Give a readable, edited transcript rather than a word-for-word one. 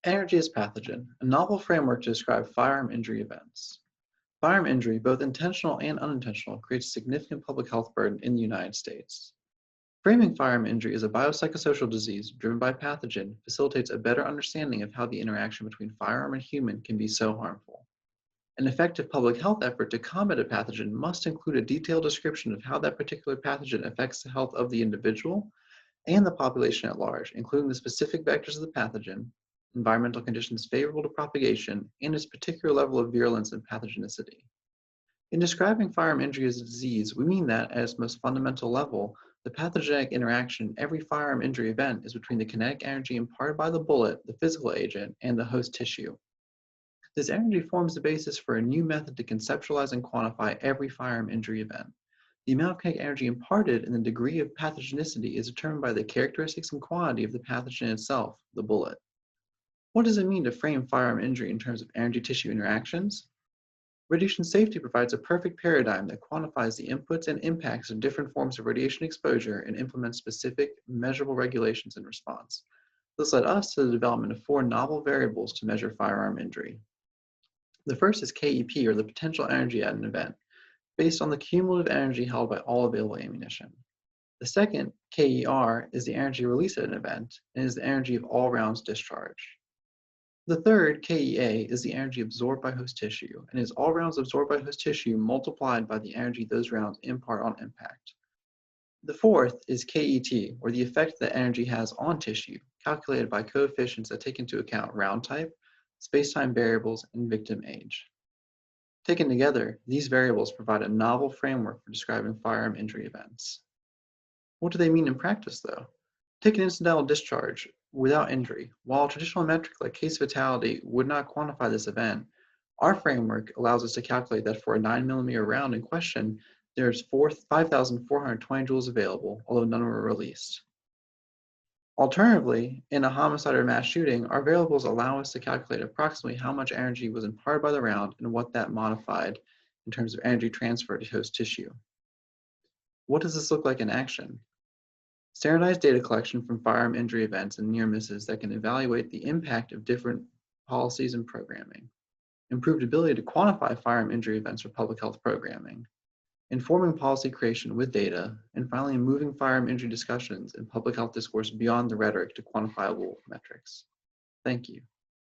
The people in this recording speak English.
Energy as pathogen, a novel framework to describe firearm injury events. Firearm injury, both intentional and unintentional, creates a significant public health burden in the United States. Framing firearm injury as a biopsychosocial disease driven by pathogen facilitates a better understanding of how the interaction between firearm and human can be so harmful. An effective public health effort to combat a pathogen must include a detailed description of how that particular pathogen affects the health of the individual and the population at large, including the specific vectors of the pathogen, environmental conditions favorable to propagation, and its particular level of virulence and pathogenicity. In describing firearm injury as a disease, we mean that, at its most fundamental level, the pathogenic interaction in every firearm injury event is between the kinetic energy imparted by the bullet, the physical agent, and the host tissue. This energy forms the basis for a new method to conceptualize and quantify every firearm injury event. The amount of kinetic energy imparted and the degree of pathogenicity is determined by the characteristics and quantity of the pathogen itself, the bullet. What does it mean to frame firearm injury in terms of energy-tissue interactions? Radiation safety provides a perfect paradigm that quantifies the inputs and impacts of different forms of radiation exposure and implements specific, measurable regulations in response. This led us to the development of 4 novel variables to measure firearm injury. The first is KEP, or the potential energy at an event, based on the cumulative energy held by all available ammunition. The second, KER, is the energy released at an event and is the energy of all rounds discharged. The third, KEA, is the energy absorbed by host tissue and is all rounds absorbed by host tissue multiplied by the energy those rounds impart on impact. The fourth is KET, or the effect that energy has on tissue, calculated by coefficients that take into account round type, space-time variables, and victim age. Taken together, these variables provide a novel framework for describing firearm injury events. What do they mean in practice, though? Take an incidental discharge without injury. While a traditional metric like case fatality would not quantify this event, our framework allows us to calculate that for a 9mm round in question, there's 5,420 joules available, although none were released. Alternatively, in a homicide or mass shooting, our variables allow us to calculate approximately how much energy was imparted by the round and what that modified in terms of energy transfer to host tissue. What does this look like in action? Standardized data collection from firearm injury events and near misses that can evaluate the impact of different policies and programming. Improved ability to quantify firearm injury events for public health programming. Informing policy creation with data, and finally moving firearm injury discussions and public health discourse beyond the rhetoric to quantifiable metrics. Thank you.